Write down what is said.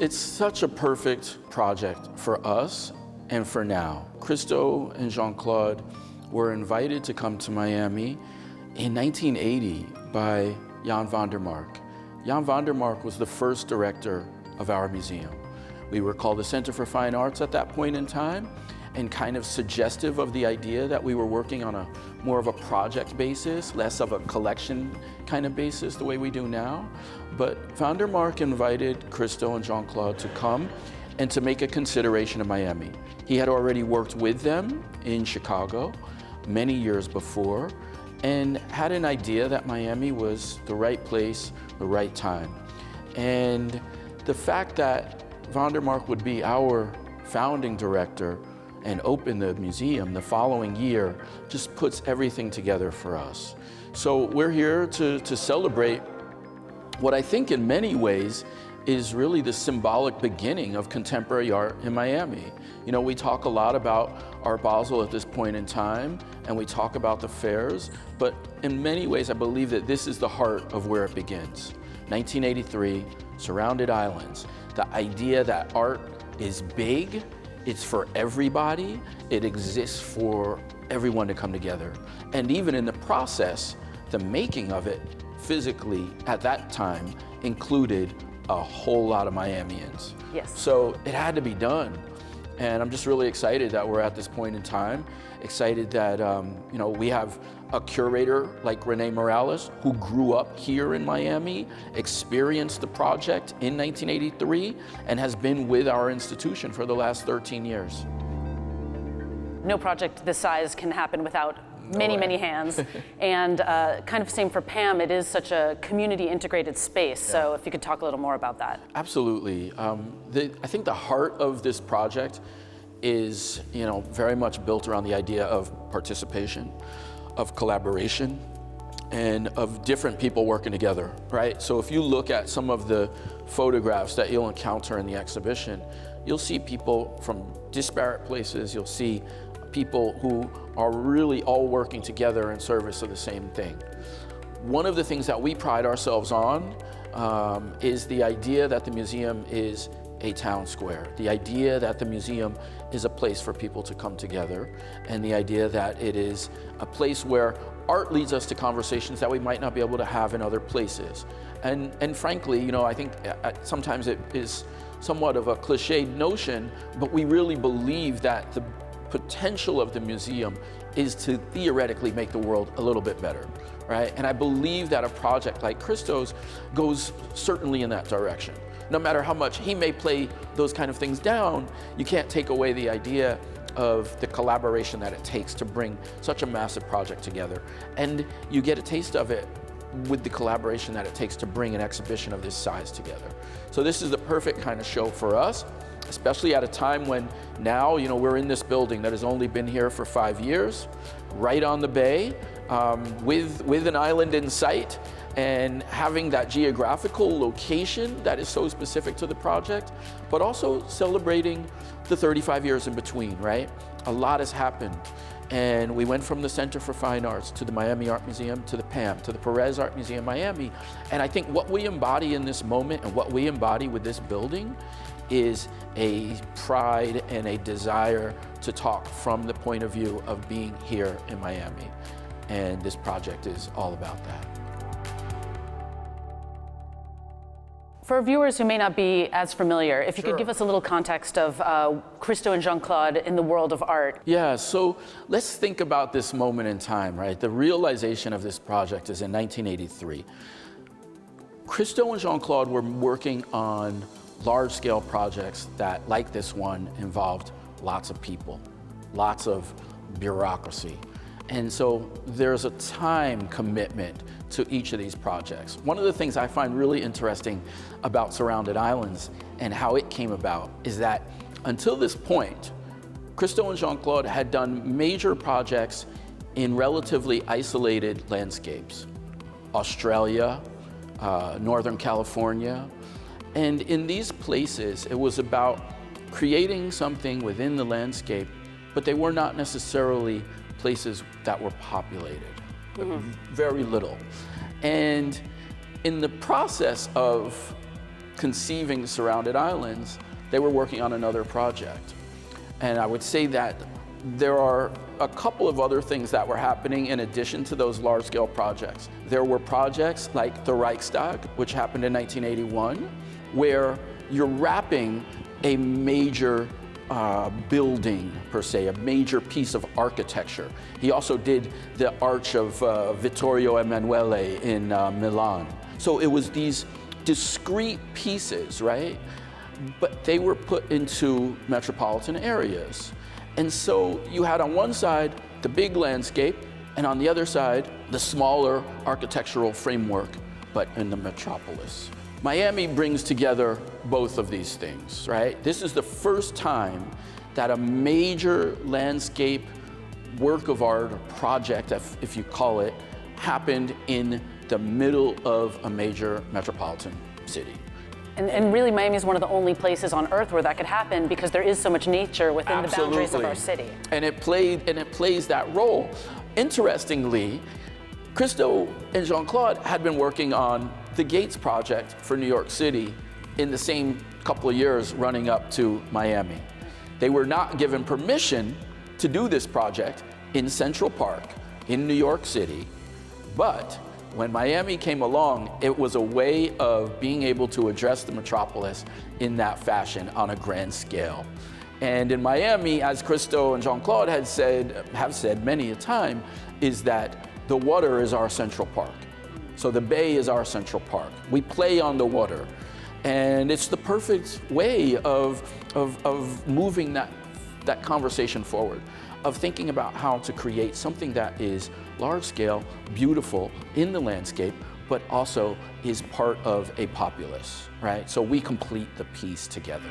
It's such a perfect project for us and for now. Christo and Jeanne-Claude were invited to come to Miami in 1980 by Jan van der Mark. Jan van der Mark was the first director of our museum. We were called the Center for Fine Arts at that point in time, and kind of suggestive of the idea that we were working on a more of a project basis, less of a collection kind of basis the way we do now. But van der Mark invited Christo and Jeanne-Claude to come and to make a consideration of Miami. He had already worked with them in Chicago many years before and had an idea that Miami was the right place, the right time. And the fact that van der Mark would be our founding director and open the museum the following year just puts everything together for us. So we're here to celebrate what I think in many ways is really the symbolic beginning of contemporary art in Miami. You know, we talk a lot about Art Basel at this point in time, and we talk about the fairs, but in many ways I believe that this is the heart of where it begins. 1983, Surrounded Islands. The idea that art is big, it's for everybody, it exists for everyone to come together. And even in the process, the making of it physically at that time included a whole lot of Miamians. Yes. So it had to be done. And I'm just really excited that we're at this point in time. Excited that you know, we have a curator like Renee Morales, who grew up here in Miami, experienced the project in 1983, and has been with our institution for the last 13 years. No project this size can happen without many hands. And kind of same for PAMM, it is such a community integrated space. Yeah. So if you could talk a little more about that. Absolutely. I think the heart of this project is, you know, very much built around the idea of participation, of collaboration, and of different people working together, right? So if you look at some of the photographs that you'll encounter in the exhibition, you'll see people from disparate places, you'll see people who are really all working together in service of the same thing. One of the things that we pride ourselves on is the idea that the museum is a town square, the idea that the museum is a place for people to come together, and the idea that it is a place where art leads us to conversations that we might not be able to have in other places. And frankly, you know, I think sometimes it is somewhat of a cliched notion, but we really believe that the potential of the museum is to theoretically make the world a little bit better, right? And I believe that a project like Christo's goes certainly in that direction. No matter how much he may play those kind of things down, you can't take away the idea of the collaboration that it takes to bring such a massive project together. And you get a taste of it with the collaboration that it takes to bring an exhibition of this size together. So this is the perfect kind of show for us, especially at a time when now, you know, we're in this building that has only been here for 5 years, right on the bay, with an island in sight, and having that geographical location that is so specific to the project, but also celebrating the 35 years in between, right? A lot has happened. And we went from the Center for Fine Arts to the Miami Art Museum to the PAMM to the Pérez Art Museum Miami. And I think what we embody in this moment and what we embody with this building is a pride and a desire to talk from the point of view of being here in Miami. And this project is all about that. For viewers who may not be as familiar, if you Sure. could give us a little context of Christo and Jeanne-Claude in the world of art. Yeah, so let's think about this moment in time, right? The realization of this project is in 1983. Christo and Jeanne-Claude were working on large-scale projects that, like this one, involved lots of people, lots of bureaucracy. And so there's a time commitment to each of these projects. One of the things I find really interesting about Surrounded Islands and how it came about is that until this point, Christo and Jeanne-Claude had done major projects in relatively isolated landscapes. Australia, Northern California. And in these places, it was about creating something within the landscape, but they were not necessarily places that were populated, very little. And in the process of conceiving the surrounded islands, they were working on another project. And I would say that there are a couple of other things that were happening in addition to those large-scale projects. There were projects like the Reichstag, which happened in 1981, where you're wrapping a major building, per se, a major piece of architecture. He also did the Arch of Vittorio Emanuele in Milan. So it was these discrete pieces, right? But they were put into metropolitan areas. And so you had on one side the big landscape, and on the other side, the smaller architectural framework, but in the metropolis. Miami brings together both of these things, right? This is the first time that a major landscape work of art or project, if you call it, happened in the middle of a major metropolitan city. And really, Miami is one of the only places on Earth where that could happen because there is so much nature within the boundaries of our city. And it plays that role. Interestingly, Christo and Jeanne-Claude had been working on the Gates project for New York City in the same couple of years running up to Miami. They were not given permission to do this project in Central Park in New York City, but when Miami came along, it was a way of being able to address the metropolis in that fashion on a grand scale. And in Miami, as Christo and Jeanne-Claude have said many a time, is that the water is our Central Park. So the bay is our Central Park. We play on the water. And it's the perfect way of moving that conversation forward, of thinking about how to create something that is large scale, beautiful in the landscape, but also is part of a populace, right? So we complete the piece together.